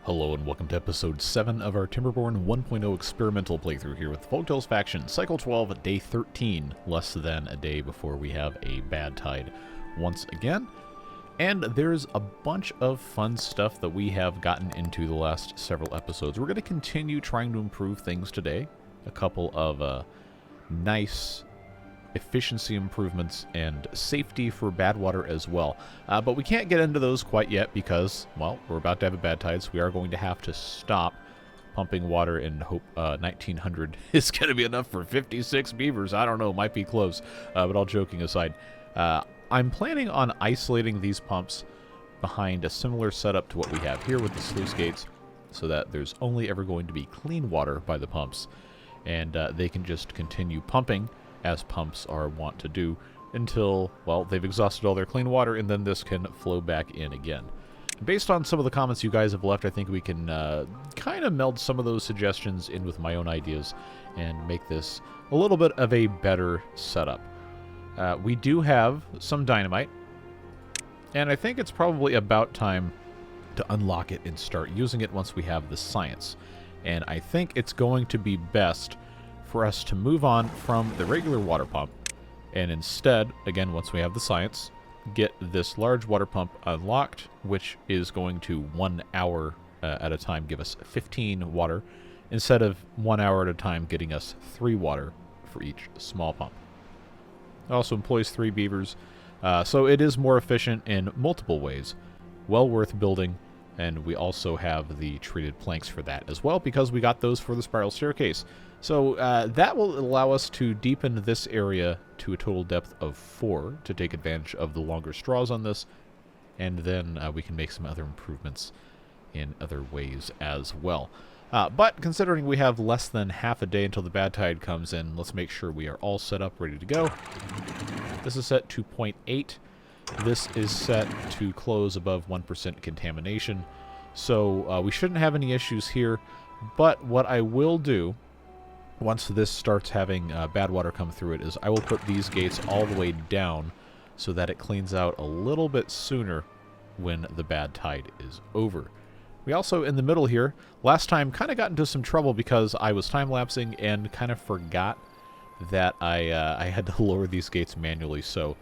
Hello and welcome to episode 7 of our Timberborn 1.0 experimental playthrough here with the Folktales faction, cycle 12, day 13, less than a day before we have a bad tide once again. And there's a bunch of fun stuff that we have gotten into the last several episodes. We're going to continue trying to improve things today. A couple of nice efficiency improvements and safety for bad water as well. But we can't get into those quite yet because, well, we're about to have a bad tide, so we are going to have to stop pumping water and hope 1900 is going to be enough for 56 beavers. I don't know, might be close, but all joking aside. I'm planning on isolating these pumps behind a similar setup to what we have here with the sluice gates so that there's only ever going to be clean water by the pumps, and they can just continue pumping as pumps are wont to do until, well, they've exhausted all their clean water, and then this can flow back in again. Based on some of the comments you guys have left, I think we can kind of meld some of those suggestions in with my own ideas and make this a little bit of a better setup. We do have some dynamite, and I think it's probably about time to unlock it and start using it once we have the science. And I think it's going to be best for us to move on from the regular water pump, and instead, again, once we have the science, get this large water pump unlocked, which is going to 1 hour at a time give us 15 water, instead of 1 hour at a time getting us 3 water for each small pump. It also employs 3 beavers, so it is more efficient in multiple ways. Well worth building, and we also have the treated planks for that as well, because we got those for the spiral staircase. So that will allow us to deepen this area to a total depth of 4 to take advantage of the longer straws on this, and then we can make some other improvements in other ways as well. But considering we have less than half a day until the bad tide comes in, let's make sure we are all set up, ready to go. This is set to 0.8. This is set to close above 1% contamination, so we shouldn't have any issues here. But what I will do, once this starts having bad water come through it, is I will put these gates all the way down so that it cleans out a little bit sooner when the bad tide is over. We also, in the middle here, last time kind of got into some trouble because I was time-lapsing and kind of forgot that I had to lower these gates manually. So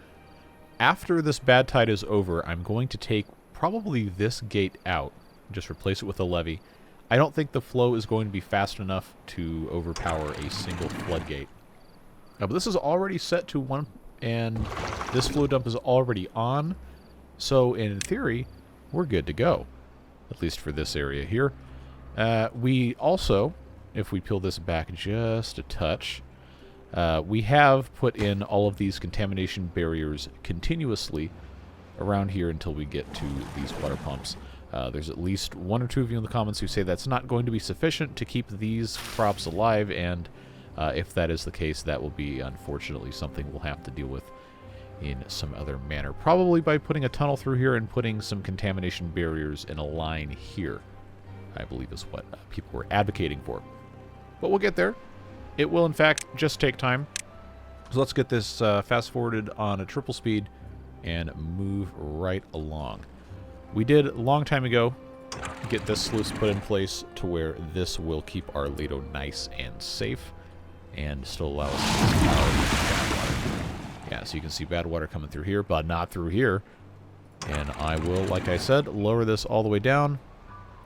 after this bad tide is over, I'm going to take probably this gate out, just replace it with a levee. I don't think the flow is going to be fast enough to overpower a single floodgate. But this is already set to 1, and this flow dump is already on. So in theory, we're good to go, at least for this area here. We also, if we peel this back just a touch, we have put in all of these contamination barriers continuously around here until we get to these water pumps. There's at least 1 or 2 of you in the comments who say that's not going to be sufficient to keep these crops alive, and if that is the case, that will be, unfortunately, something we'll have to deal with in some other manner. Probably by putting a tunnel through here and putting some contamination barriers in a line here, I believe is what people were advocating for. But we'll get there. It will, in fact, just take time. So let's get this fast-forwarded on a triple speed and move right along. We did, a long time ago, get this sluice put in place to where this will keep our Lido nice and safe and still allow us to use bad water. Yeah, so you can see bad water coming through here, but not through here. And I will, like I said, lower this all the way down.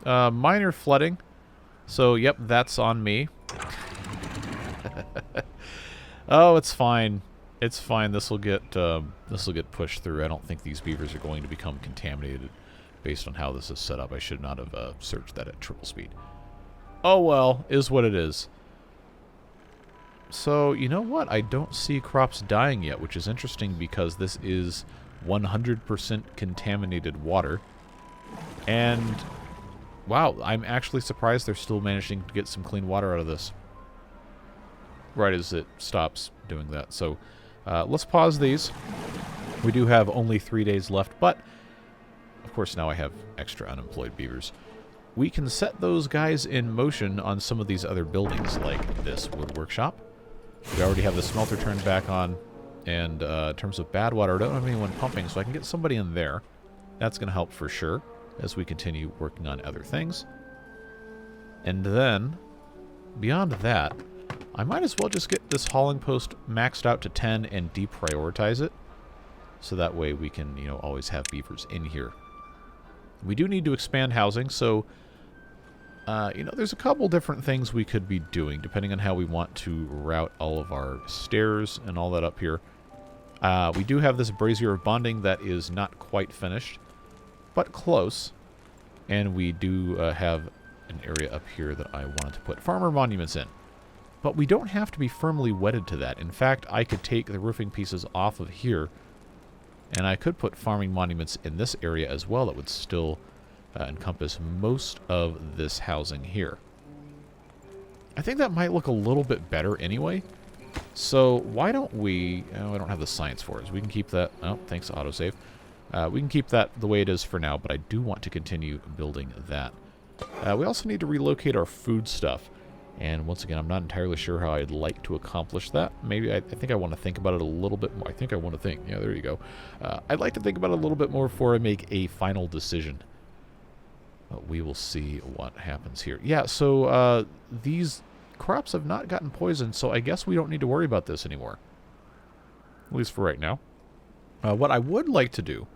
Minor flooding. So, yep, that's on me. Oh, it's fine. It's fine. This will get pushed through. I don't think these beavers are going to become contaminated based on how this is set up. I should not have searched that at triple speed. Oh well, is what it is. So, you know what? I don't see crops dying yet, which is interesting because this is 100% contaminated water. And, wow, I'm actually surprised they're still managing to get some clean water out of this right as it stops doing that. So, let's pause these. We do have only 3 days left, but of course now I have extra unemployed beavers. We can set those guys in motion on some of these other buildings, like this wood workshop. We already have the smelter turned back on, and in terms of bad water, I don't have anyone pumping, so I can get somebody in there. That's going to help for sure as we continue working on other things. And then, beyond that, I might as well just get this hauling post maxed out to 10 and deprioritize it. So that way we can, you know, always have beavers in here. We do need to expand housing, so, you know, there's a couple different things we could be doing, depending on how we want to route all of our stairs and all that up here. We do have this brazier of bonding that is not quite finished, but close. And we do have an area up here that I wanted to put farmer monuments in. But we don't have to be firmly wedded to that. In fact, I could take the roofing pieces off of here, and I could put farming monuments in this area as well. That would still encompass most of this housing here. I think that might look a little bit better anyway. So why don't we... Oh, I don't have the science for it. So we can keep that... Oh, thanks, autosave. We can keep that the way it is for now, but I do want to continue building that. We also need to relocate our food stuff. And once again, I'm not entirely sure how I'd like to accomplish that. Maybe I think I want to think about it a little bit more. I think I want to think. Yeah, there you go. I'd like to think about it a little bit more before I make a final decision. But we will see what happens here. Yeah, so these crops have not gotten poisoned, so I guess we don't need to worry about this anymore. At least for right now. What I would like to do...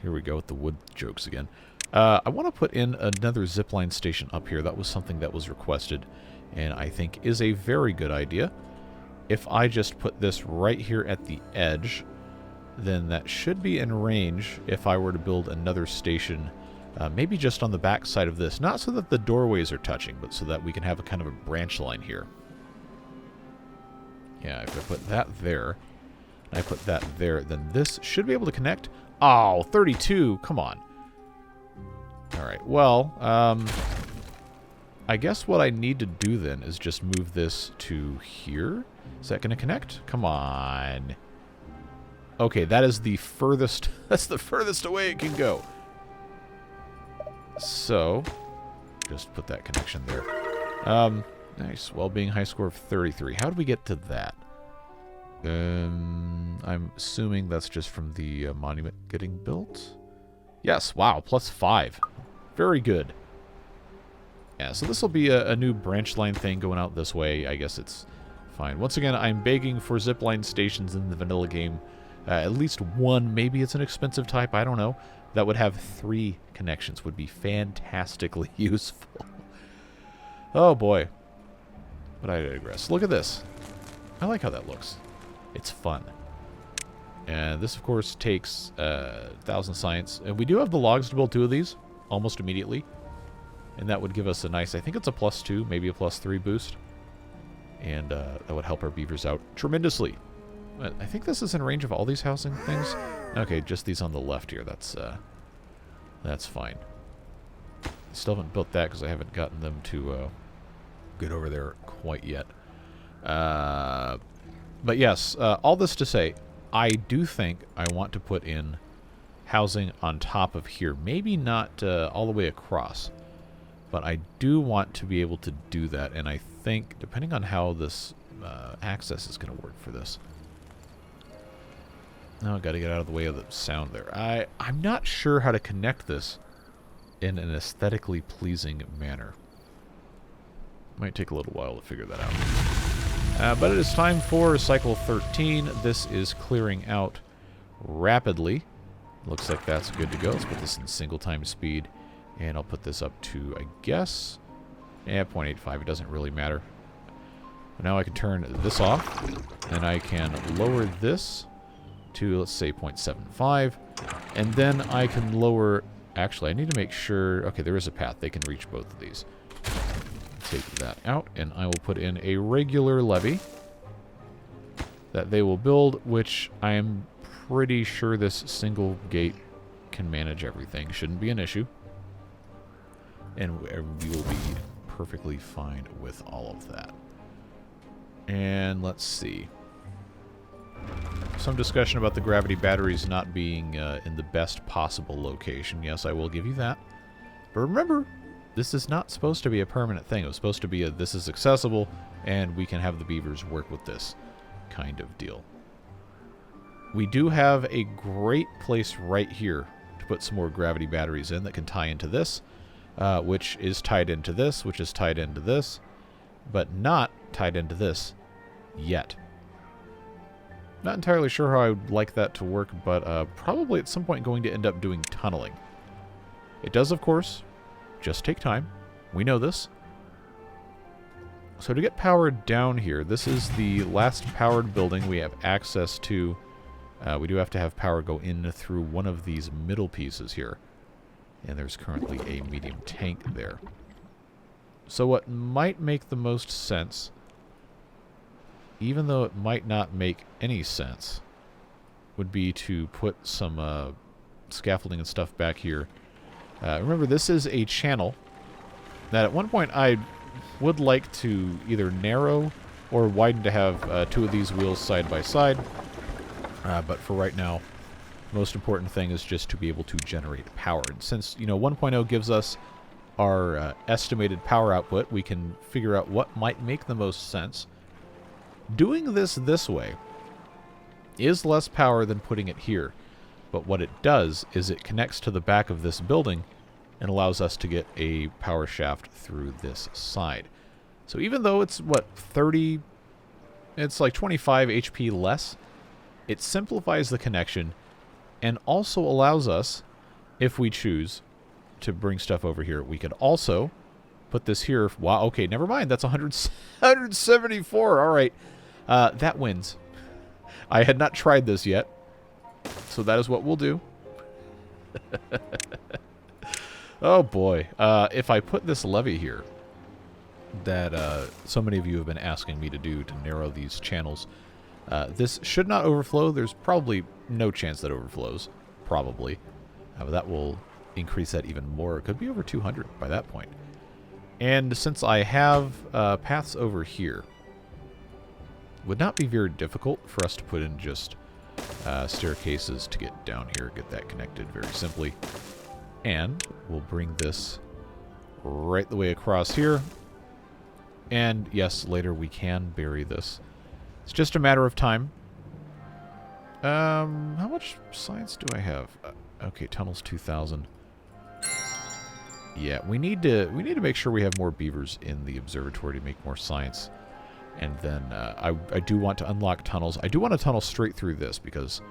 Here we go with the wood jokes again. I want to put in another zipline station up here. That was something that was requested, and I think is a very good idea. If I just put this right here at the edge, then that should be in range if I were to build another station, maybe just on the back side of this. Not so that the doorways are touching, but so that we can have a kind of a branch line here. Yeah, if I put that there, and I put that there, then this should be able to connect. Oh, 32! Come on. Alright, well, I guess what I need to do then is just move this to here. Is that going to connect? Come on. Okay, that is the furthest, that's the furthest away it can go. So, just put that connection there. Nice, well-being high score of 33. How did we get to that? I'm assuming that's just from the monument getting built. Yes, wow, +5. Very good. Yeah, so this will be a new branch line thing going out this way. I guess it's fine. Once again, I'm begging for zipline stations in the vanilla game. At least one, maybe it's an expensive type, I don't know. That would have 3 connections would be fantastically useful. Oh boy. But I digress. Look at this. I like how that looks. It's fun. And this, of course, takes 1,000 science. And we do have the logs to build 2 of these almost immediately. And that would give us a nice, I think it's a +2, maybe a +3 boost. And that would help our beavers out tremendously. I think this is in range of all these housing things. Okay, just these on the left here. That's fine. I still haven't built that because I haven't gotten them to get over there quite yet. But yes, all this to say, I do think I want to put in housing on top of here. Maybe not all the way across, but I do want to be able to do that. And I think, depending on how this access is going to work for this. No, I've got to get out of the way of the sound there. I'm not sure how to connect this in an aesthetically pleasing manner. Might take a little while to figure that out. But it is time for cycle 13. This is clearing out rapidly. Looks like that's good to go. Let's put this in single time speed. And I'll put this up to, I guess, 0.85. It doesn't really matter. But now I can turn this off. And I can lower this to, let's say, 0.75. And then I can lower... Actually, I need to make sure... Okay, there is a path. They can reach both of these. Take that out, and I will put in a regular levee that they will build, which I am pretty sure this single gate can manage everything. Shouldn't be an issue. And we will be perfectly fine with all of that. And let's see. Some discussion about the gravity batteries not being in the best possible location. Yes, I will give you that. But remember, this is not supposed to be a permanent thing. It was supposed to be a this is accessible, and we can have the beavers work with this kind of deal. We do have a great place right here to put some more gravity batteries in that can tie into this. which is tied into this, which is tied into this, but not tied into this yet. Not entirely sure how I would like that to work, but probably at some point going to end up doing tunneling. It does, of course, just take time. We know this. So to get power down here, this is the last powered building we have access to. We do have to have power go in through one of these middle pieces here. And there's currently a medium tank there. So what might make the most sense, even though it might not make any sense, would be to put some scaffolding and stuff back here. Remember, this is a channel that at one point I would like to either narrow or widen to have two of these wheels side by side. But for right now, most important thing is just to be able to generate power. And since, 1.0 gives us our estimated power output, we can figure out what might make the most sense. Doing this way is less power than putting it here. But what it does is it connects to the back of this building and allows us to get a power shaft through this side. So even though it's, 30... It's like 25 HP less, it simplifies the connection and also allows us, if we choose, to bring stuff over here. We could also put this here. Wow, okay, never mind. That's 174. All right. That wins. I had not tried this yet, so that is what we'll do. Oh, boy. If I put this levee here that so many of you have been asking me to do to narrow these channels, this should not overflow. There's probably no chance that overflows. Probably. But that will increase that even more. It could be over 200 by that point. And since I have paths over here, it would not be very difficult for us to put in just staircases to get down here, get that connected very simply. And we'll bring this right the way across here. And yes, later we can bury this. It's just a matter of time. How much science do I have? Okay, tunnels 2,000. Yeah, we need to make sure we have more beavers in the observatory to make more science. And then I do want to unlock tunnels. I do want to tunnel straight through this because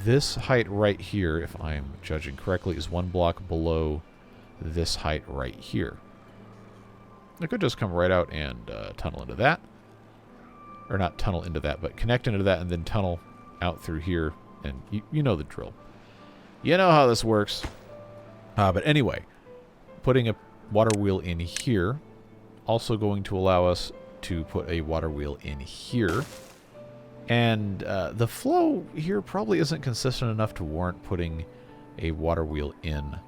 this height right here, if I'm judging correctly, is 1 block below this height right here. I could just come right out and tunnel into that. Or not tunnel into that, but connect into that and then tunnel out through here. And you know the drill. You know how this works. But anyway, putting a water wheel in here, also going to allow us to put a water wheel in here. And the flow here probably isn't consistent enough to warrant putting a water wheel in.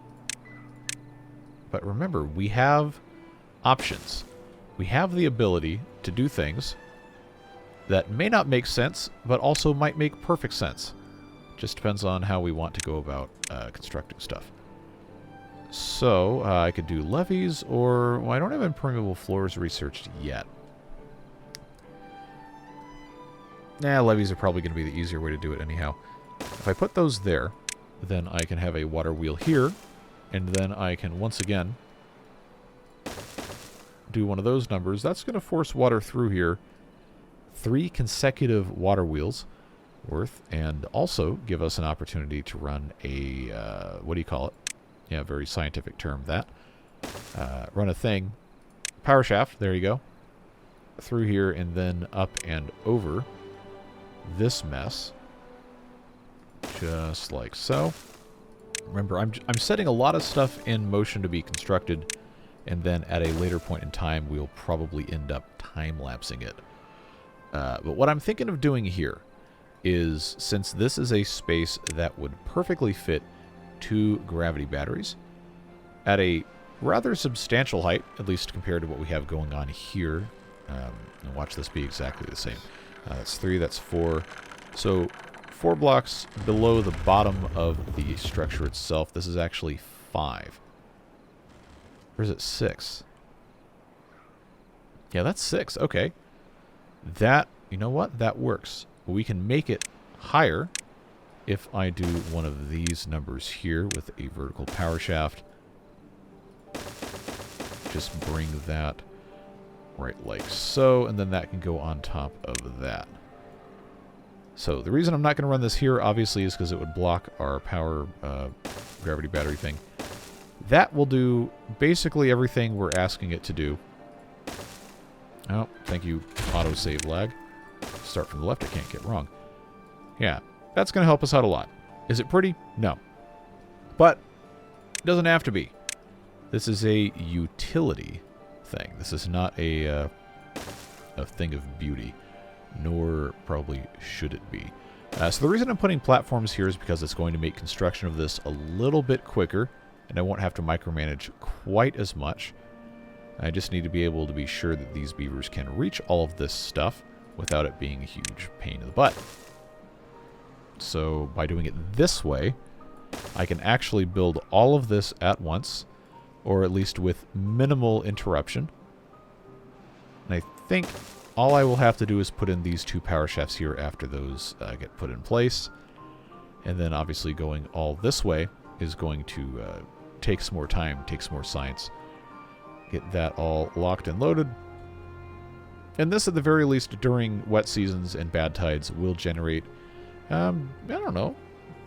But remember, we have options. We have the ability to do things that may not make sense, but also might make perfect sense. Just depends on how we want to go about constructing stuff. So, I could do levees, or... Well, I don't have impermeable floors researched yet. Nah, levees are probably going to be the easier way to do it anyhow. If I put those there, then I can have a water wheel here, and then I can, once again, do one of those numbers. That's going to force water through here. 3 consecutive water wheels worth, and also give us an opportunity to run a, what do you call it? Yeah, very scientific term, that. Run a thing. Power shaft, there you go. Through here, and then up and over this mess. Just like so. Remember, I'm setting a lot of stuff in motion to be constructed, and then at a later point in time, we'll probably end up time-lapsing it. But what I'm thinking of doing here is, since this is a space that would perfectly fit 2 gravity batteries at a rather substantial height, at least compared to what we have going on here. And watch this be exactly the same. That's 3, that's 4. So 4 blocks below the bottom of the structure itself. This is actually 5. Or is it 6? Yeah, that's 6. Okay. That, you know what? That works. We can make it higher if I do one of these numbers here with a vertical power shaft. just bring that right like so, and then that can go on top of that. So the reason I'm not going to run this here, obviously, is because it would block our power gravity battery thing. That will do basically everything we're asking it to do. Oh, thank you, autosave lag. Start from the left, I can't get wrong. Yeah, that's going to help us out a lot. Is it pretty? No. But it doesn't have to be. This is a utility thing. This is not a thing of beauty, nor probably should it be. So the reason I'm putting platforms here is because it's going to make construction of this a little bit quicker, and I won't have to micromanage quite as much. I just need to be able to be sure that these beavers can reach all of this stuff without it being a huge pain in the butt. So by doing it this way, I can actually build all of this at once, or at least with minimal interruption. And I think all I will have to do is put in these 2 power shafts here after those get put in place. And then obviously going all this way is going to take some more time, take some more science. Get that all locked and loaded. And this, at the very least, during wet seasons and bad tides, will generate, I don't know,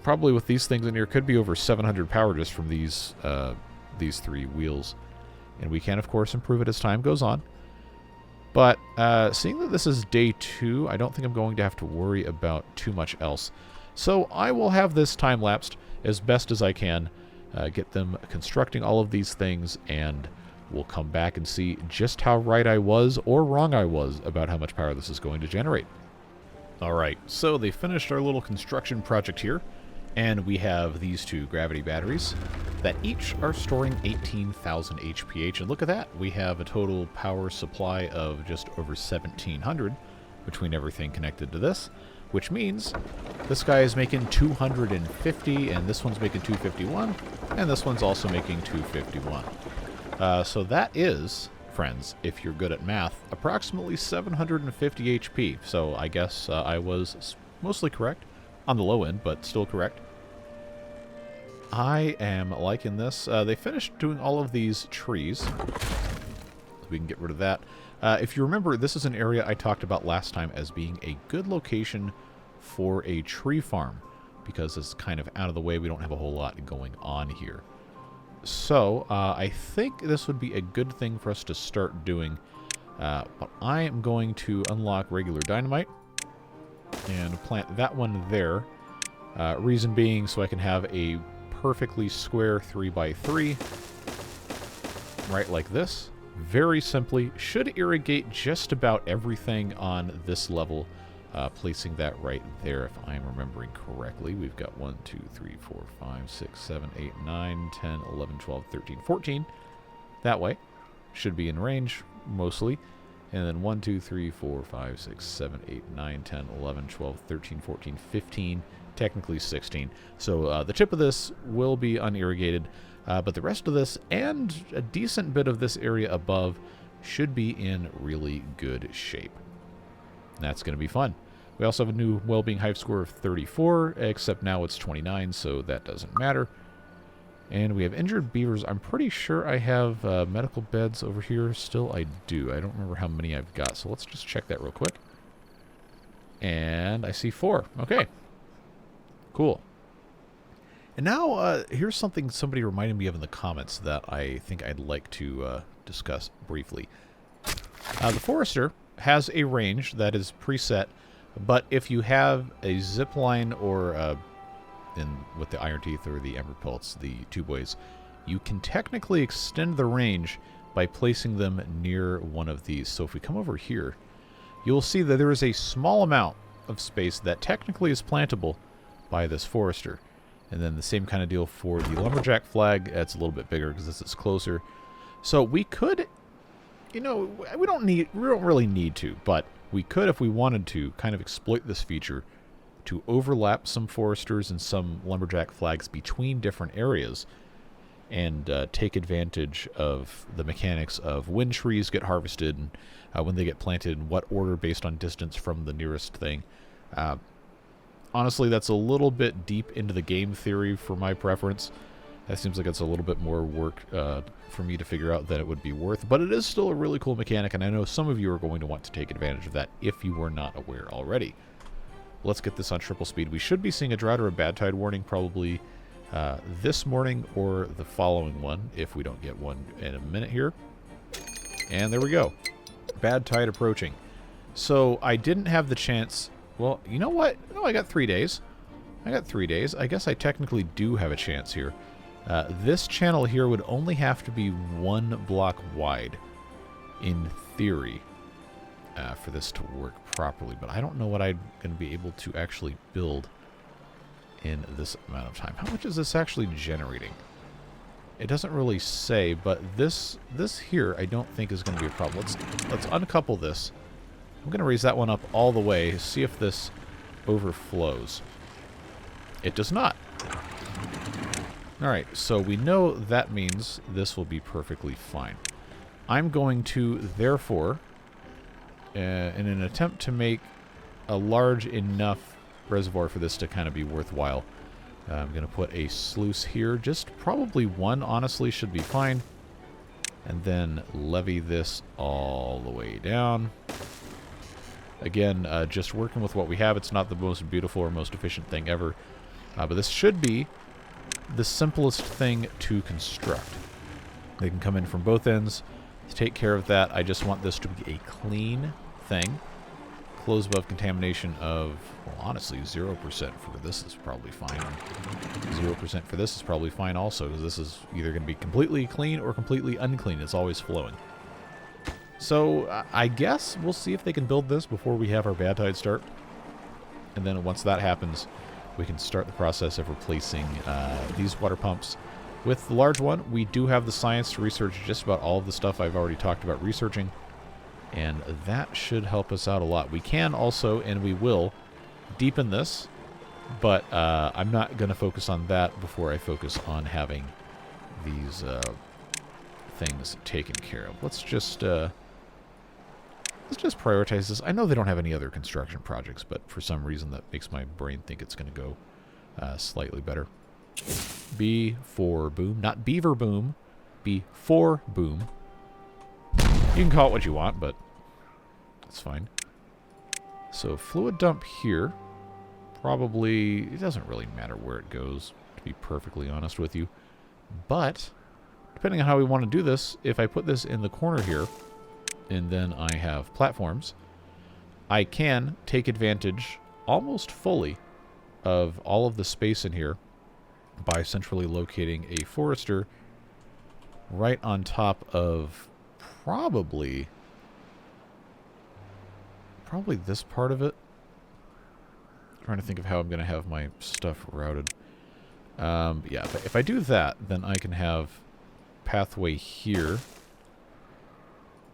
probably with these things in here, could be over 700 power just from these 3 wheels. And we can, of course, improve it as time goes on. But seeing that this is day 2, I don't think I'm going to have to worry about too much else. So I will have this time-lapsed as best as I can, get them constructing all of these things, and we'll come back and see just how right I was or wrong I was about how much power this is going to generate. Alright, so they finished our little construction project here, and we have these 2 gravity batteries that each are storing 18,000 HPH. And look at that, we have a total power supply of just over 1,700 between everything connected to this, which means this guy is making 250, and this one's making 251, and this one's also making 251. So that is, friends, if you're good at math, approximately 750 HP. So I guess I was mostly correct. On the low end, but still correct. I am liking this. They finished doing all of these trees. We can get rid of that. If you remember, this is an area I talked about last time as being a good location for a tree farm, because it's kind of out of the way. We don't have a whole lot going on here. So, I think this would be a good thing for us to start doing. But I am going to unlock regular dynamite and plant that one there. Reason being so I can have a perfectly square 3x3 right like this. Very simply, should irrigate just about everything on this level. Placing that right there, if I'm remembering correctly. We've got 1, 2, 3, 4, 5, 6, 7, 8, 9, 10, 11, 12, 13, 14. That way. Should be in range, mostly. And then 1, 2, 3, 4, 5, 6, 7, 8, 9, 10, 11, 12, 13, 14, 15, technically 16. So the tip of this will be unirrigated, but the rest of this and a decent bit of this area above should be in really good shape. And that's going to be fun. We also have a new well-being hive score of 34, except now it's 29, so that doesn't matter. And we have injured beavers. I'm pretty sure I have medical beds over here. Still, I do. I don't remember how many I've got, so let's just check that real quick. And I see 4. Okay. Cool. And now, here's something somebody reminded me of in the comments that I think I'd like to discuss briefly. The Forester has a range that is preset, but if you have a zip line or with the Iron Teeth or the Ember Pelts, the 2 boys, you can technically extend the range by placing them near one of these. So if we come over here, you'll see that there is a small amount of space that technically is plantable by this Forester. And then the same kind of deal for the Lumberjack flag. It's a little bit bigger because this is closer. So we could, you know, we don't really need to, but we could, if we wanted to, kind of exploit this feature to overlap some Foresters and some Lumberjack flags between different areas and take advantage of the mechanics of when trees get harvested and when they get planted, in what order based on distance from the nearest thing. Honestly, that's a little bit deep into the game theory for my preference. That seems like it's a little bit more work for me to figure out than it would be worth, but it is still a really cool mechanic, and I know some of you are going to want to take advantage of that if you were not aware already. Let's get this on triple speed. We should be seeing a drought or a bad tide warning probably this morning or the following one, if we don't get one in a minute here. And there we go. Bad tide approaching. So I didn't have the chance... Well, you know what? No, I got 3 days. I got 3 days. I guess I technically do have a chance here. This channel here would only have to be 1 block wide, in theory, for this to work properly. But I don't know what I'm going to be able to actually build in this amount of time. How much is this actually generating? It doesn't really say, but this here I don't think is going to be a problem. Let's uncouple this. I'm going to raise that one up all the way, see if this overflows. It does not. Alright, so we know that means this will be perfectly fine. I'm going to, therefore, in an attempt to make a large enough reservoir for this to kind of be worthwhile, I'm going to put a sluice here. Just probably 1, honestly, should be fine. And then levee this all the way down. Again, just working with what we have. It's not the most beautiful or most efficient thing ever. But this should be the simplest thing to construct. They can come in from both ends to take care of that. I just want this to be a clean thing. Close above contamination of, well, honestly, 0% for this is probably fine. 0% for this is probably fine also, because this is either going to be completely clean or completely unclean. It's always flowing. So I guess we'll see if they can build this before we have our bad tide start. And then once that happens, we can start the process of replacing these water pumps with the large one. We do have the science to research just about all of the stuff I've already talked about researching, and that should help us out a lot. We can also, and we will, deepen this, but I'm not going to focus on that before I focus on having these things taken care of. Let's just prioritize this. I know they don't have any other construction projects, but for some reason that makes my brain think it's going to go slightly better. B for boom. Not beaver boom. B for boom. You can call it what you want, but it's fine. So fluid dump here. Probably, it doesn't really matter where it goes, to be perfectly honest with you. But, depending on how we want to do this, if I put this in the corner here, and then I have platforms, I can take advantage almost fully of all of the space in here by centrally locating a forester right on top of probably this part of it. I'm trying to think of how I'm going to have my stuff routed. Yeah, if I do that, then I can have pathway here.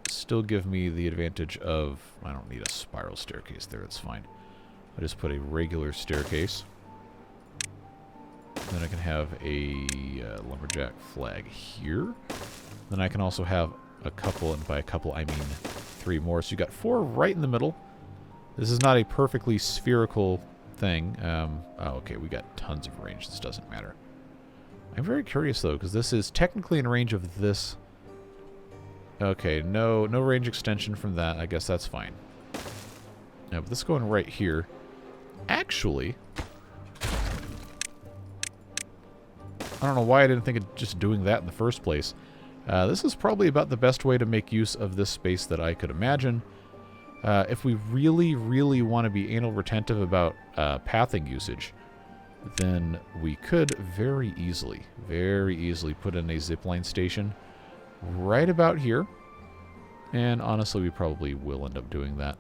Still give me the advantage of, I don't need a spiral staircase there, it's fine. I just put a regular staircase. Then I can have a lumberjack flag here. Then I can also have a couple, and by a couple I mean 3 more. So you got 4 right in the middle. This is not a perfectly spherical thing. Oh, okay, we got tons of range. This doesn't matter. I'm very curious though, because this is technically in range of this. Okay, no range extension from that. I guess that's fine. Now, but this going right here. Actually, I don't know why I didn't think of just doing that in the first place. This is probably about the best way to make use of this space that I could imagine. If we really, really want to be anal retentive about pathing usage, then we could very easily put in a zipline station right about here. And honestly, we probably will end up doing that.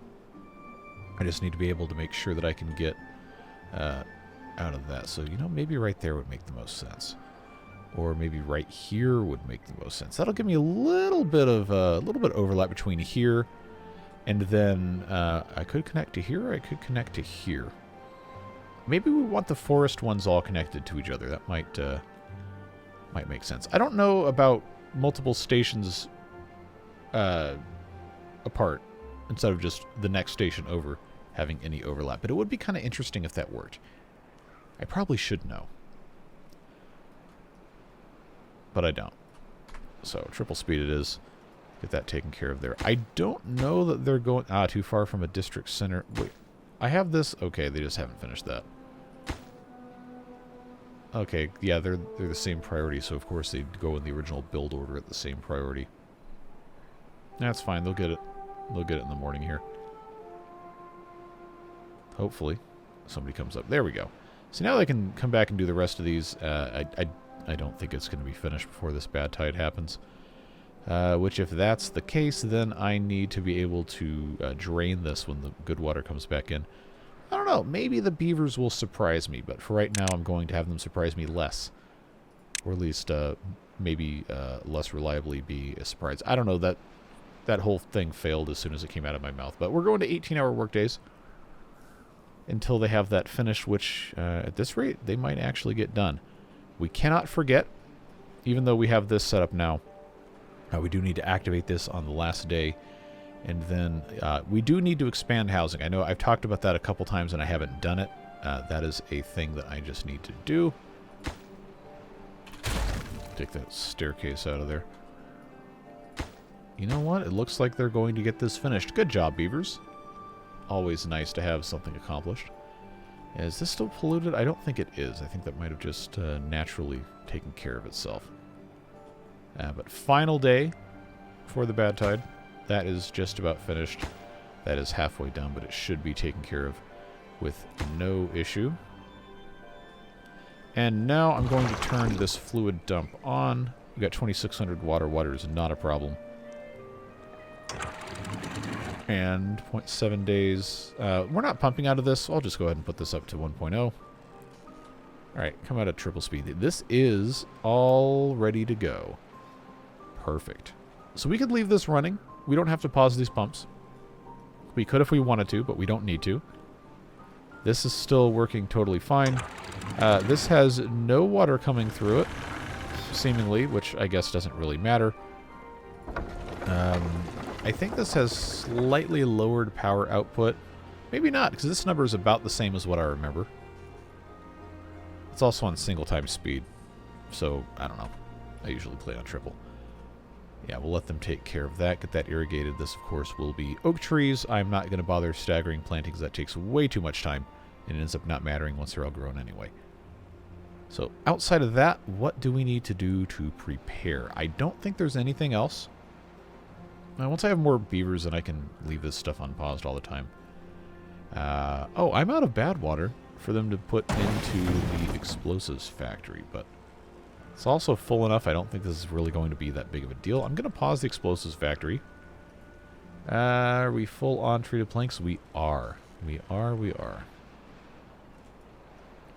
I just need to be able to make sure that I can get out of that. So, you know, maybe right there would make the most sense. Or maybe right here would make the most sense. That'll give me a little bit of overlap between here and then I could connect to here, or I could connect to here. Maybe we want the forest ones all connected to each other. That might make sense. I don't know about multiple stations apart instead of just the next station over having any overlap, but it would be kind of interesting if that worked. I probably should know. but I don't. So triple speed it is. Get that taken care of there. I don't know that they're going... too far from a district center. Wait, I have this... Okay, they just haven't finished that. Okay, yeah, they're the same priority, so of course they'd go in the original build order at the same priority. That's fine, they'll get it. They'll get it in the morning here. Hopefully. Somebody comes up. There we go. So now they can come back and do the rest of these. I don't think it's going to be finished before this bad tide happens. Which, if that's the case, then I need to be able to drain this when the good water comes back in. I don't know. Maybe the beavers will surprise me, but for right now I'm going to have them surprise me less. Or at least maybe less reliably be a surprise. I don't know. That whole thing failed as soon as it came out of my mouth. But we're going to 18-hour workdays until they have that finished, which at this rate they might actually get done. We cannot forget, even though we have this set up now, we do need to activate this on the last day. And then we do need to expand housing. I know I've talked about that a couple times and I haven't done it. That is a thing that I just need to do. Take that staircase out of there. You know what? It looks like they're going to get this finished. Good job, beavers. Always nice to have something accomplished. Is this still polluted? I don't think it is. I think that might have just naturally taken care of itself. But final day for the bad tide. That is just about finished. That is halfway done, but it should be taken care of with no issue. And now I'm going to turn this fluid dump on. We've got 2,600 water. Water is not a problem. And 0.7 days. We're not pumping out of this. So I'll just go ahead and put this up to 1.0. Alright, come out at triple speed. This is all ready to go. Perfect. So we could leave this running. We don't have to pause these pumps. We could if we wanted to, but we don't need to. This is still working totally fine. This has no water coming through it, seemingly, which I guess doesn't really matter. I think this has slightly lowered power output. Maybe not, because this number is about the same as what I remember. It's also on single time speed, so I don't know. I usually play on triple. Yeah, we'll let them take care of that, get that irrigated. This, of course, will be oak trees. I'm not going to bother staggering planting because that takes way too much time, and it ends up not mattering once they're all grown anyway. So outside of that, what do we need to do to prepare? I don't think there's anything else. Now, once I have more beavers, then I can leave this stuff unpaused all the time. Oh, I'm out of bad water for them to put into the explosives factory, but it's also full enough. I don't think this is really going to be that big of a deal. I'm going to pause the explosives factory. Are we full on treated planks? We are. We are.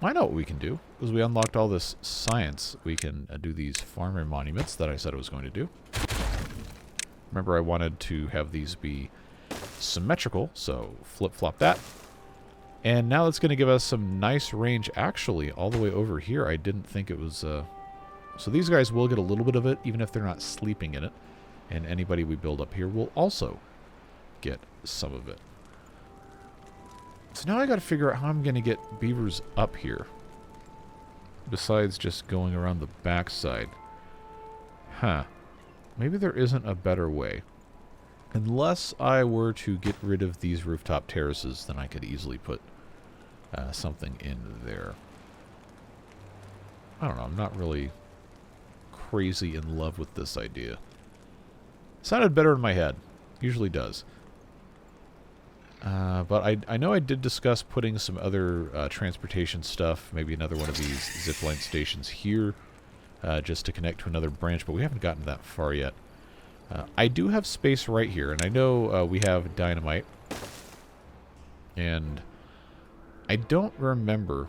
I know what we can do. Because we unlocked all this science, we can do these farmer monuments that I said I was going to do. Remember, I wanted to have these be symmetrical, so flip-flop that. And now it's going to give us some nice range, actually, all the way over here. I didn't think it was... So these guys will get a little bit of it, even if they're not sleeping in it. And anybody we build up here will also get some of it. So now I got to figure out how I'm going to get beavers up here. Besides just going around the backside. Huh. Maybe there isn't a better way. Unless I were to get rid of these rooftop terraces, then I could easily put something in there. I don't know. I'm not really crazy in love with this idea. Sounded better in my head. Usually does. But I know I did discuss putting some other transportation stuff, maybe another one of these zipline stations here, just to connect to another branch, but we haven't gotten that far yet. I do have space right here, and I know we have dynamite, and I don't remember...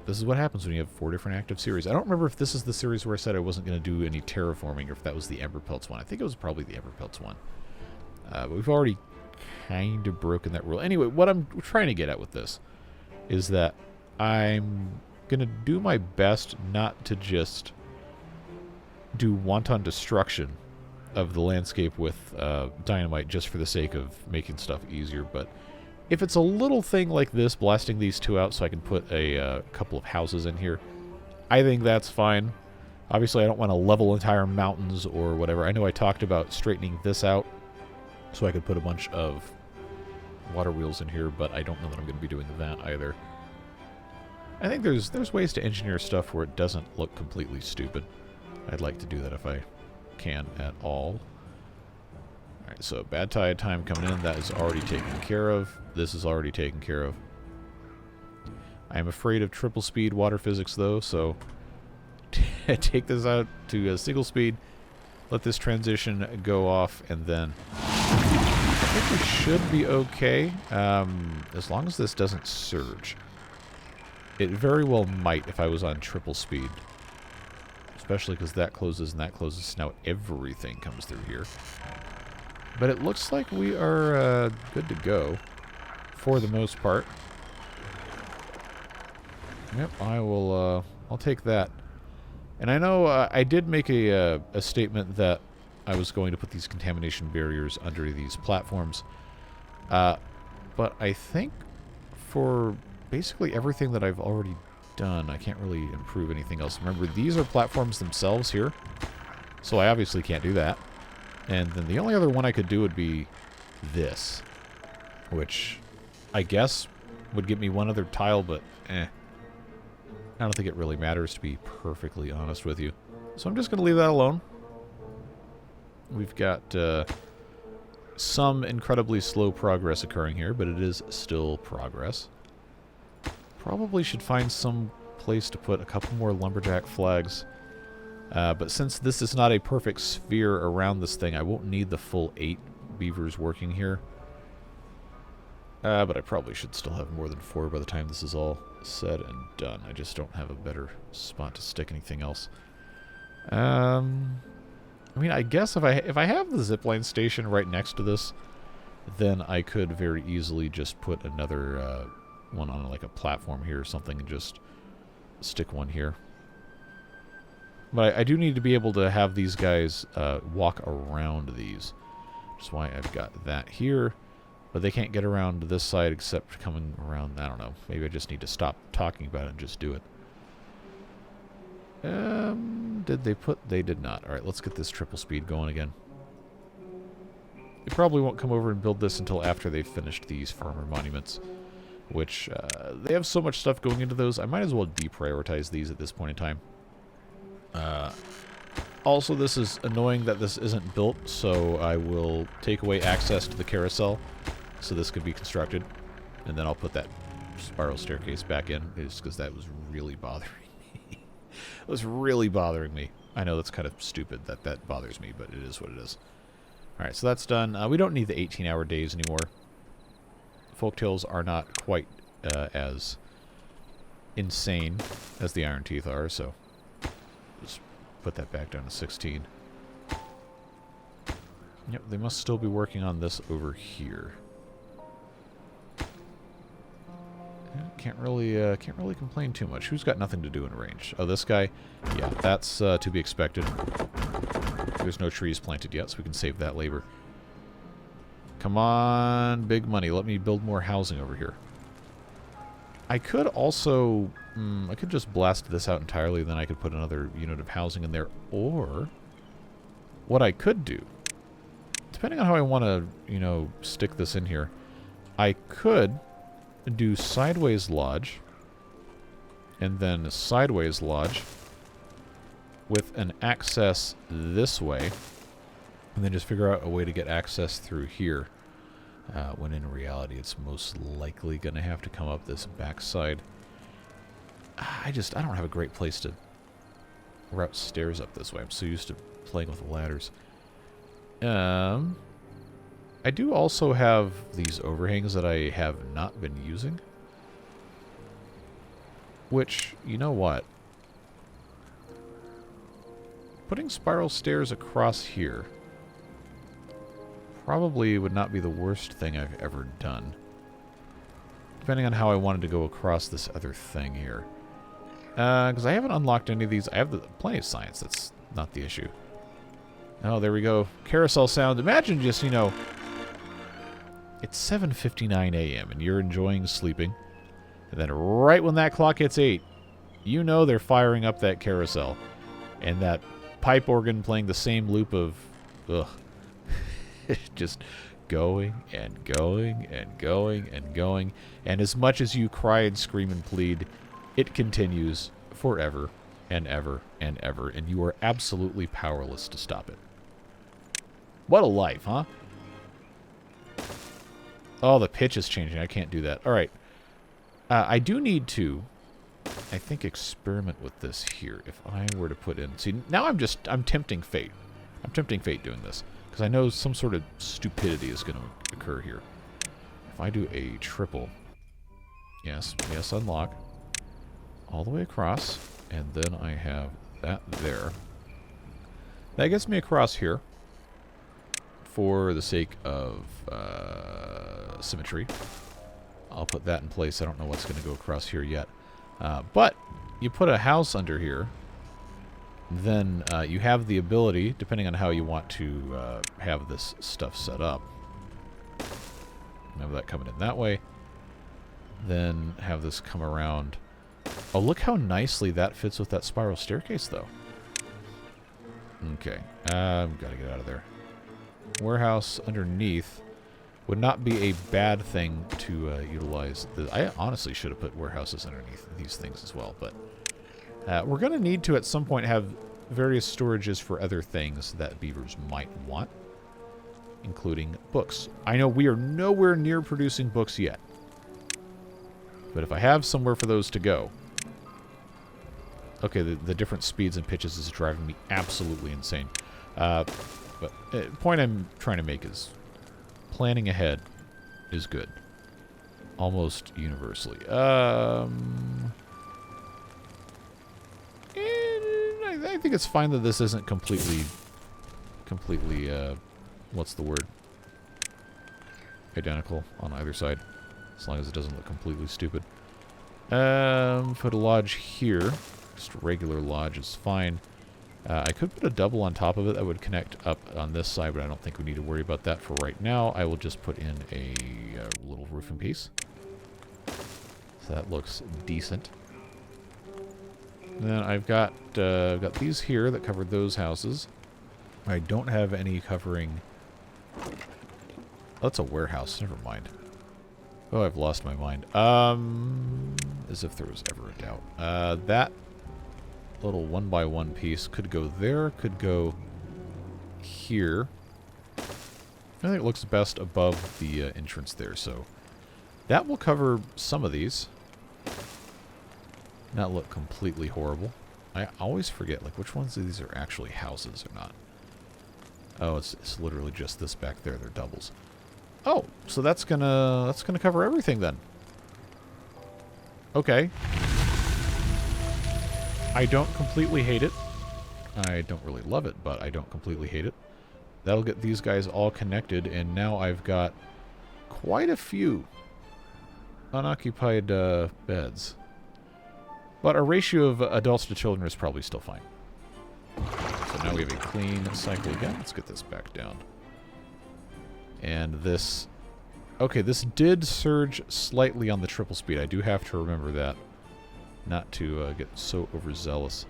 This is what happens when you have 4 different active series. I don't remember if this is the series where I said I wasn't going to do any terraforming, or if that was the Ember Pelts one. I think it was probably the Ember Pelts one. But we've already kind of broken that rule. Anyway, what I'm trying to get at with this is that I'm going to do my best not to just do wanton destruction of the landscape with dynamite just for the sake of making stuff easier, but if it's a little thing like this, blasting these 2 out so I can put a couple of houses in here, I think that's fine. Obviously, I don't want to level entire mountains or whatever. I know I talked about straightening this out so I could put a bunch of water wheels in here, but I don't know that I'm going to be doing that either. I think there's ways to engineer stuff where it doesn't look completely stupid. I'd like to do that if I can at all. Alright, so bad tide time coming in. That is already taken care of. This is already taken care of. I am afraid of triple speed water physics, though, so take this out to a single speed. Let this transition go off, and then I think we should be okay, as long as this doesn't surge. It very well might if I was on triple speed. Especially because that closes and that closes. Now everything comes through here. But it looks like we are good to go for the most part. Yep, I'll take that. And I know I did make a statement that I was going to put these contamination barriers under these platforms. But I think for basically everything that I've already done, I can't really improve anything else. Remember, these are platforms themselves here, so I obviously can't do that. And then the only other one I could do would be this, which I guess would give me one other tile, but I don't think it really matters, to be perfectly honest with you. So I'm just going to leave that alone. We've got some incredibly slow progress occurring here, but it is still progress. Probably should find some place to put a couple more lumberjack flags. But since this is not a perfect sphere around this thing, I won't need the full 8 beavers working here. But I probably should still have more than 4 by the time this is all said and done. I just don't have a better spot to stick anything else. I mean, I guess if I have the zipline station right next to this, then I could very easily just put another one on like a platform here or something and just stick one here. But I do need to be able to have these guys walk around these. Which is why I've got that here. But they can't get around to this side except coming around, I don't know. Maybe I just need to stop talking about it and just do it. Did they put... They did not. Alright, let's get this triple speed going again. They probably won't come over and build this until after they've finished these farmer monuments. Which, they have so much stuff going into those, I might as well deprioritize these at this point in time. Also, this is annoying that this isn't built, so I will take away access to the carousel so this could be constructed. And then I'll put that spiral staircase back in, just because that was really bothering me. It was really bothering me. I know that's kind of stupid that that bothers me, but it is what it is. Alright, so that's done. We don't need the 18-hour days anymore. Folktales are not quite as insane as the Iron Teeth are, so just put that back down to 16. Yep, they must still be working on this over here. Can't really complain too much. Who's got nothing to do in range? Oh, this guy? Yeah, that's to be expected. There's no trees planted yet, so we can save that labor. Come on, big money. Let me build more housing over here. I could also... I could just blast this out entirely, then I could put another unit of housing in there. Or, what I could do, depending on how I want to, you know, stick this in here, I could do sideways lodge, and then a sideways lodge with an access this way, and then just figure out a way to get access through here, when in reality it's most likely going to have to come up this backside. I don't have a great place to route stairs up this way. I'm so used to playing with ladders. I do also have these overhangs that I have not been using. Which, you know what? Putting spiral stairs across here probably would not be the worst thing I've ever done. Depending on how I wanted to go across this other thing here. Because I haven't unlocked any of these. I have plenty of science. That's not the issue. Oh, there we go. Carousel sound. Imagine just, you know... It's 7:59 a.m. and you're enjoying sleeping. And then right when that clock hits 8, you know they're firing up that carousel. And that pipe organ playing the same loop of, just going and going and going and going. And as much as you cry and scream and plead, it continues forever and ever and ever. And you are absolutely powerless to stop it. What a life, huh? Oh, the pitch is changing. I can't do that. All right. I do need to, I think, experiment with this here. If I were to put in... See, now I'm tempting fate. I'm tempting fate doing this. Because I know some sort of stupidity is going to occur here. If I do a triple... Yes, unlock. All the way across. And then I have that there. That gets me across here. For the sake of symmetry. I'll put that in place. I don't know what's going to go across here yet. But you put a house under here, then you have the ability, depending on how you want to have this stuff set up. Have that coming in that way. Then have this come around. Oh, look how nicely that fits with that spiral staircase, though. Okay. I've got to get out of there. Warehouse underneath would not be a bad thing to utilize. I honestly should have put warehouses underneath these things as well, but we're going to need to at some point have various storages for other things that beavers might want, including books. I know we are nowhere near producing books yet, but if I have somewhere for those to go... Okay, the different speeds and pitches is driving me absolutely insane. But the point I'm trying to make is planning ahead is good. Almost universally. I think it's fine that this isn't completely, what's the word? Identical on either side. As long as it doesn't look completely stupid. Put a lodge here. Just a regular lodge is fine. I could put a double on top of it that would connect up on this side, but I don't think we need to worry about that for right now. I will just put in a little roofing piece. So that looks decent. And then I've got these here that cover those houses. I don't have any covering... Oh, that's a warehouse. Never mind. Oh, I've lost my mind. As if there was ever a doubt. That little 1x1 piece could go there, could go here. I think it looks best above the entrance there, so that will cover some of these. Not look completely horrible. I always forget, like, which ones of these are actually houses or not. Oh, it's literally just this back there. They're doubles. Oh, so that's gonna cover everything then. Okay. I don't completely hate it. I don't really love it, but I don't completely hate it. That'll get these guys all connected, and now I've got quite a few unoccupied beds. But a ratio of adults to children is probably still fine. So now we have a clean cycle again. Let's get this back down. And this... Okay, this did surge slightly on the triple speed. I do have to remember that. Not to get so overzealous.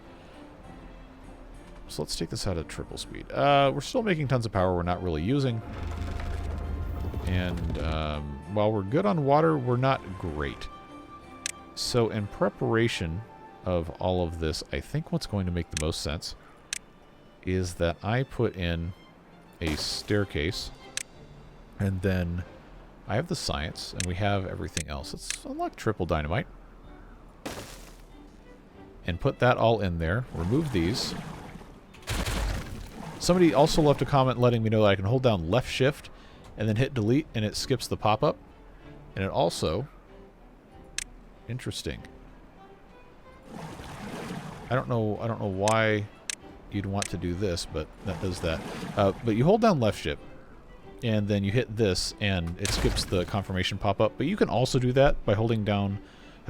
So let's take this out at triple speed. We're still making tons of power we're not really using. And while we're good on water, we're not great. So in preparation of all of this, I think what's going to make the most sense is that I put in a staircase, and then I have the science, and we have everything else. Let's unlock triple dynamite. And put that all in there. Remove these. Somebody also left a comment letting me know that I can hold down left shift and then hit delete, and it skips the pop-up. And it also... Interesting. I don't know why you'd want to do this, but that does that. But you hold down left shift, and then you hit this, and it skips the confirmation pop-up. But you can also do that by holding down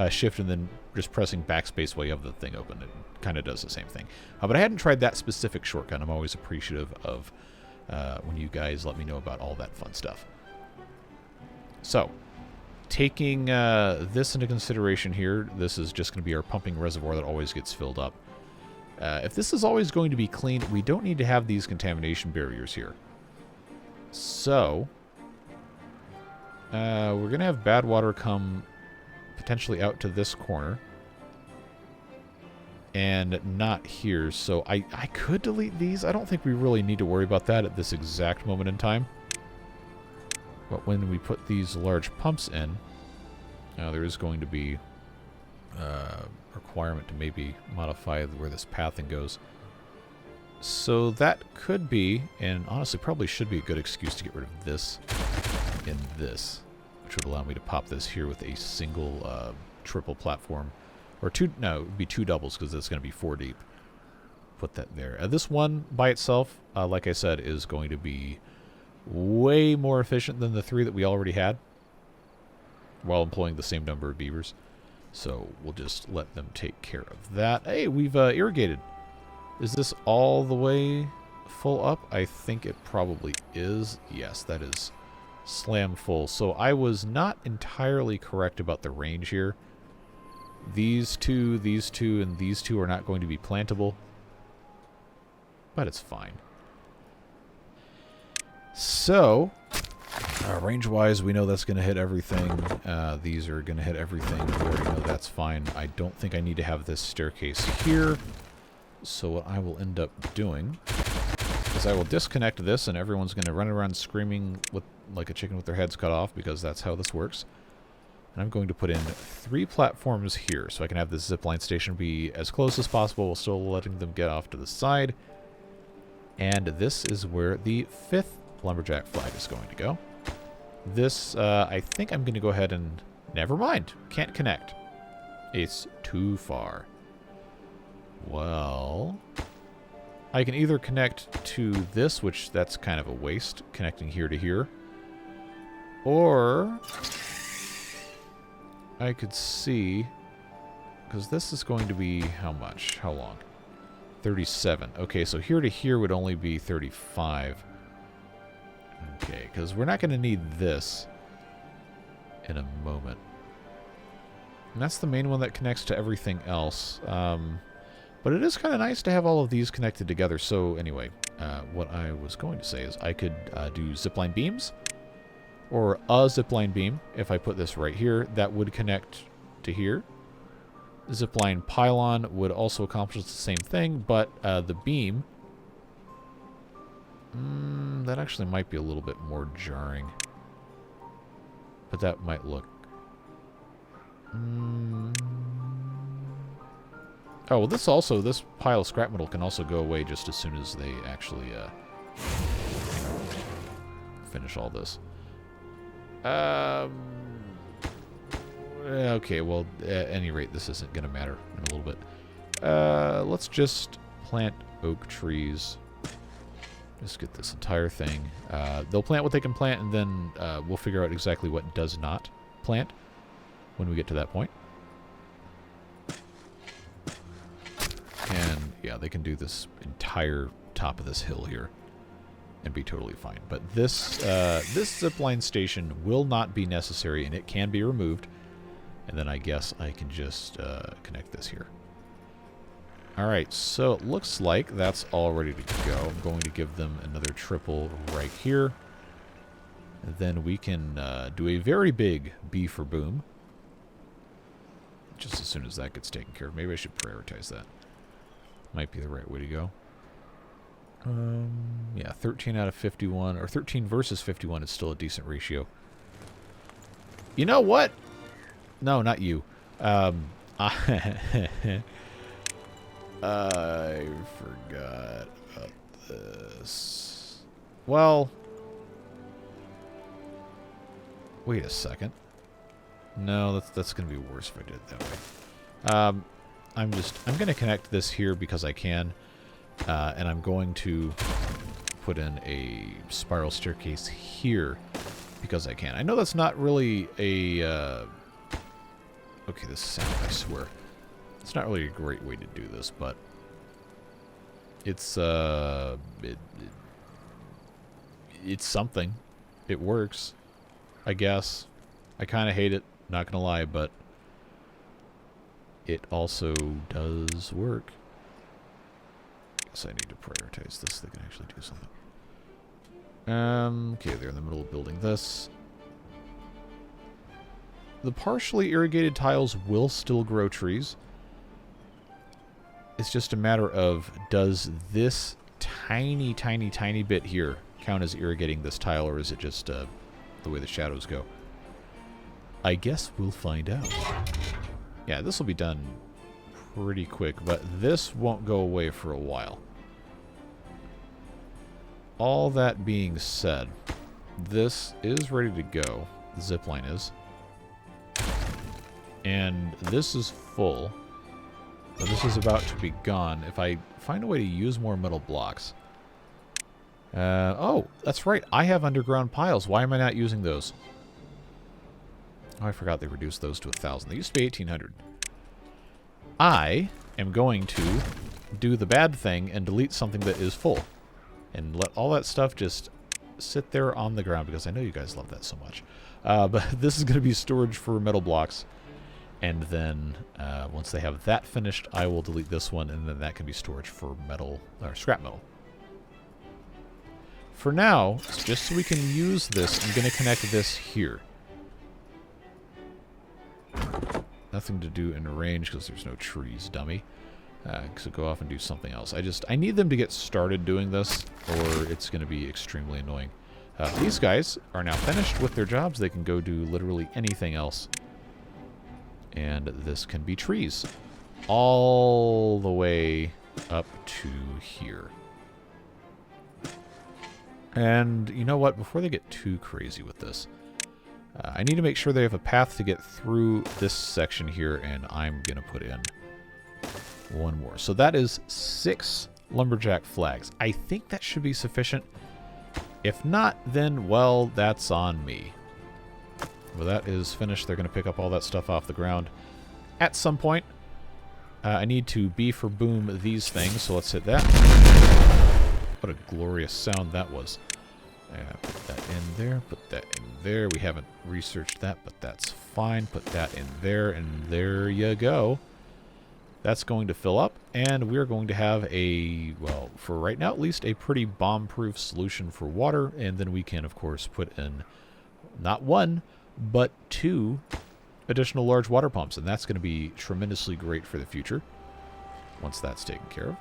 shift and then just pressing backspace while you have the thing open. It kind of does the same thing. But I hadn't tried that specific shortcut. I'm always appreciative of when you guys let me know about all that fun stuff. So, taking this into consideration here, this is just going to be our pumping reservoir that always gets filled up. If this is always going to be clean, we don't need to have these contamination barriers here. So, we're going to have bad water come potentially out to this corner. And not here. So I could delete these. I don't think we really need to worry about that at this exact moment in time. But when we put these large pumps in, there is going to be a requirement to maybe modify where this pathing goes. So that could be, and honestly probably should be, a good excuse to get rid of this and this, which would allow me to pop this here with a single triple platform. Or two, no, it would be 2 doubles because it's going to be 4 deep. Put that there. This one by itself, like I said, is going to be way more efficient than the 3 that we already had while employing the same number of beavers. So we'll just let them take care of that. Hey, we've irrigated. Is this all the way full up? I think it probably is. Yes, that is slam full. So I was not entirely correct about the range here. These two, and these two are not going to be plantable. But it's fine. So, range-wise, we know that's going to hit everything. These are going to hit everything. We already know that's fine. I don't think I need to have this staircase here. So what I will end up doing is I will disconnect this, and everyone's going to run around screaming with like a chicken with their heads cut off, because that's how this works. And I'm going to put in 3 platforms here, so I can have this zipline station be as close as possible while still letting them get off to the side. And this is where the 5th lumberjack flag is going to go. This, I think I'm going to go ahead and... Never mind. Can't connect. It's too far. Well... I can either connect to this, which that's kind of a waste, connecting here to here. Or... I could see, because this is going to be how much? How long? 37. Okay, so here to here would only be 35. Okay, because we're not going to need this in a moment. And that's the main one that connects to everything else. But it is kind of nice to have all of these connected together. So anyway, what I was going to say is I could do zipline beams. Or a zipline beam, if I put this right here, that would connect to here. Zipline pylon would also accomplish the same thing, but the beam... that actually might be a little bit more jarring. But that might look... Oh, well, this pile of scrap metal can also go away just as soon as they actually finish all this. Okay, well, at any rate, this isn't going to matter in a little bit. Let's just plant oak trees. Just get this entire thing. They'll plant what they can plant, and then we'll figure out exactly what does not plant when we get to that point. And, yeah, they can do this entire top of this hill here and be totally fine. But this this zipline station will not be necessary, and it can be removed. And then I guess I can just connect this here. Alright, so it looks like that's all ready to go. I'm going to give them another triple right here. And then we can do a very big B for boom. Just as soon as that gets taken care of. Maybe I should prioritize that. Might be the right way to go. Yeah, 13 out of 51, or 13 versus 51 is still a decent ratio. You know what? No, not you. I forgot about this. Well, wait a second. No, that's going to be worse if I did it that way. I'm going to connect this here because I can. And I'm going to put in a spiral staircase here because I can. I know that's not really a... okay, this sound, I swear. It's not really a great way to do this, but... It's, it's something. It works, I guess. I kind of hate it, not gonna lie, but... It also does work. guess I need to prioritize this so they can actually do something. Okay, they're in the middle of building this. The partially irrigated tiles will still grow trees. It's just a matter of, does this tiny, tiny, tiny bit here count as irrigating this tile, or is it just the way the shadows go? I guess we'll find out. Yeah, this will be done pretty quick, but this won't go away for a while. All that being said, this is ready to go. The zipline is. And this is full. But this is about to be gone. If I find a way to use more metal blocks. Oh, that's right. I have underground piles. Why am I not using those? Oh, I forgot they reduced those to 1,000. They used to be 1,800. I am going to do the bad thing and delete something that is full. And let all that stuff just sit there on the ground, because I know you guys love that so much. But this is going to be storage for metal blocks. And then once they have that finished, I will delete this one, and then that can be storage for metal, or scrap metal. For now, just so we can use this, I'm going to connect this here. Nothing to do in range because there's no trees, dummy. So go off and do something else. I need them to get started doing this, or it's going to be extremely annoying. These guys are now finished with their jobs. They can go do literally anything else. And this can be trees. All the way up to here. And you know what? Before they get too crazy with this, I need to make sure they have a path to get through this section here, and I'm going to put in one more. So that is 6 lumberjack flags. I think that should be sufficient. If not, then, well, that's on me. Well, that is finished. They're going to pick up all that stuff off the ground at some point. I need to B for boom these things, so let's hit that. What a glorious sound that was. Put that in there, put that in there. We haven't researched that, but that's fine. Put that in there, and there you go. That's going to fill up, and we're going to have a, well, for right now at least, a pretty bomb-proof solution for water, and then we can, of course, put in not 1, but 2 additional large water pumps, and that's going to be tremendously great for the future once that's taken care of.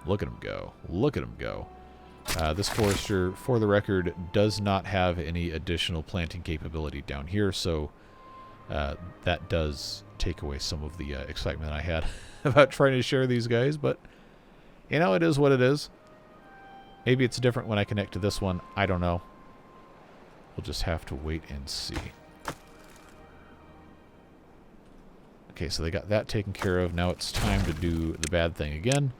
Look at them go. Look at them go. This forester, for the record, does not have any additional planting capability down here, so that does take away some of the excitement I had about trying to share these guys, but, you know, it is what it is. Maybe it's different when I connect to this one. I don't know. We'll just have to wait and see. Okay, so they got that taken care of. Now it's time to do the bad thing again.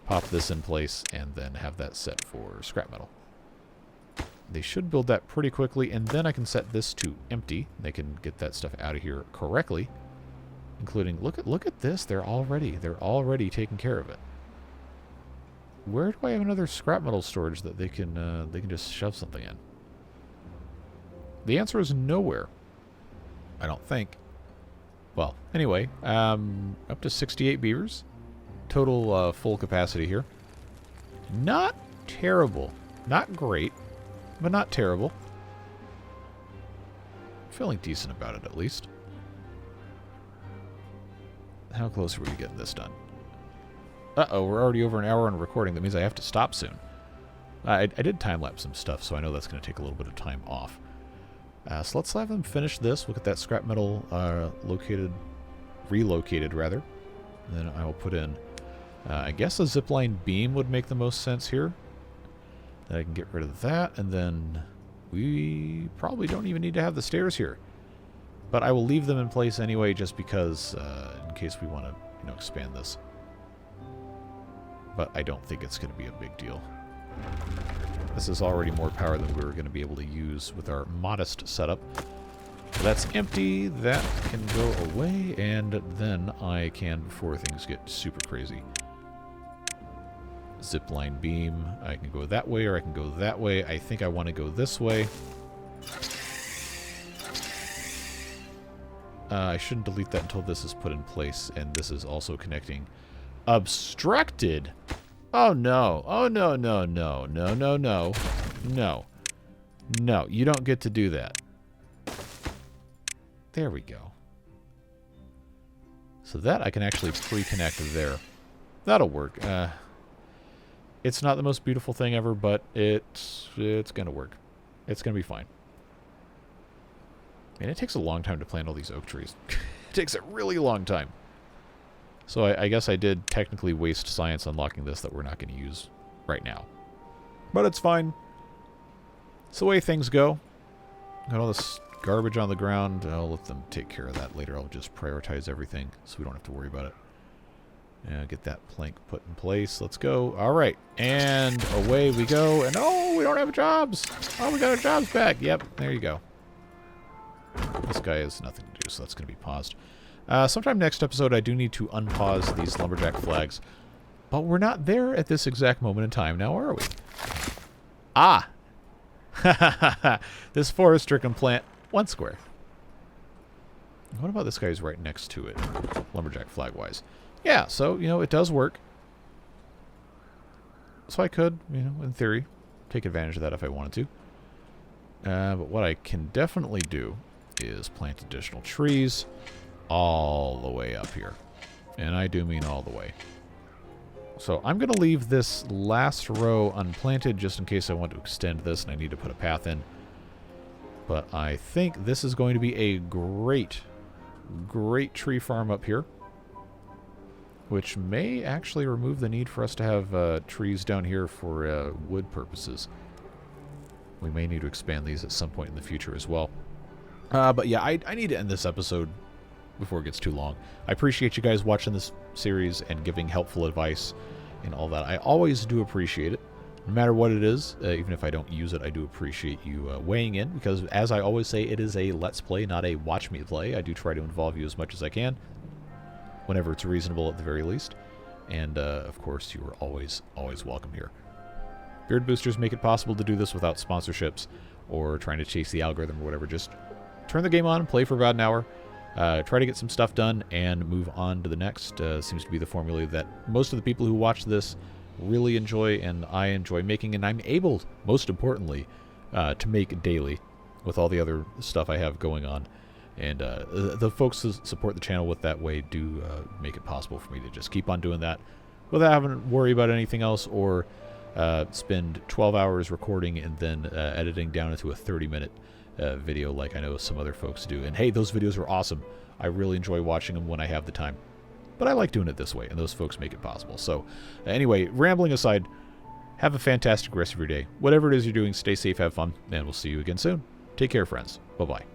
Pop this in place and then have that set for scrap metal. They should build that pretty quickly, and then I can set this to empty. They can get that stuff out of here correctly, including look at this. They're already taking care of it. Where do I have another scrap metal storage that they can just shove something in? The answer is nowhere. I don't think. Well, anyway, up to 68 beavers. Total full capacity here. Not terrible. Not great, but not terrible. Feeling decent about it, at least. How close are we to getting this done? Uh-oh, we're already over an hour on recording. That means I have to stop soon. I did time-lapse some stuff, so I know that's going to take a little bit of time off. So let's have them finish this. Look at that scrap metal relocated, rather. And then I will put in, I guess a zipline beam would make the most sense here. Then I can get rid of that, and then we probably don't even need to have the stairs here. But I will leave them in place anyway, just because, in case we want to, expand this. But I don't think it's going to be a big deal. This is already more power than we were going to be able to use with our modest setup. So that's empty. That can go away, and then I can, before things get super crazy, zipline beam. I can go that way, or I can go that way. I think I want to go this way. I shouldn't delete that until this is put in place, and this is also connecting Obstructed? Oh, no. Oh, no, no, no. No, no, no. No. No, you don't get to do that. There we go. So that I can actually pre-connect there. That'll work. It's not the most beautiful thing ever, but it's going to work. It's going to be fine. And it takes a long time to plant all these oak trees. It takes a really long time. So I guess I did technically waste science unlocking this that we're not going to use right now. But it's fine. It's the way things go. Got all this garbage on the ground. I'll let them take care of that later. I'll just prioritize everything so we don't have to worry about it. Get that plank put in place. Let's go. All right. And away we go. And oh, we don't have jobs. Oh, we got our jobs back. Yep. There you go. This guy has nothing to do, so that's going to be paused. Sometime next episode, I do need to unpause these lumberjack flags. But we're not there at this exact moment in time now, are we? Ah! This forester can plant 1 square. What about this guy who's right next to it, lumberjack flag-wise? Yeah, so, you know, it does work. So I could, you know, in theory, take advantage of that if I wanted to. But what I can definitely do is plant additional trees all the way up here. And I do mean all the way. So I'm going to leave this last row unplanted just in case I want to extend this and I need to put a path in. But I think this is going to be a great tree farm up here, which may actually remove the need for us to have trees down here for wood purposes. We may need to expand these at some point in the future as well. But yeah, I need to end this episode before it gets too long. I appreciate you guys watching this series and giving helpful advice and all that. I always do appreciate it. No matter what it is, even if I don't use it, I do appreciate you weighing in, because as I always say, it is a let's play, not a watch me play. I do try to involve you as much as I can, whenever it's reasonable at the very least. And, of course, you are always welcome here. Beard boosters make it possible to do this without sponsorships or trying to chase the algorithm or whatever. Just turn the game on and play for about an hour. Try to get some stuff done and move on to the next. Seems to be the formula that most of the people who watch this really enjoy, and I enjoy making, and I'm able, most importantly, to make daily with all the other stuff I have going on. And the folks who support the channel with that way do make it possible for me to just keep on doing that without having to worry about anything else or spend 12 hours recording and then editing down into a 30-minute video like I know some other folks do. And hey, those videos are awesome. I really enjoy watching them when I have the time. But I like doing it this way, and those folks make it possible. So anyway, rambling aside, have a fantastic rest of your day. Whatever it is you're doing, stay safe, have fun, and we'll see you again soon. Take care, friends. Bye-bye.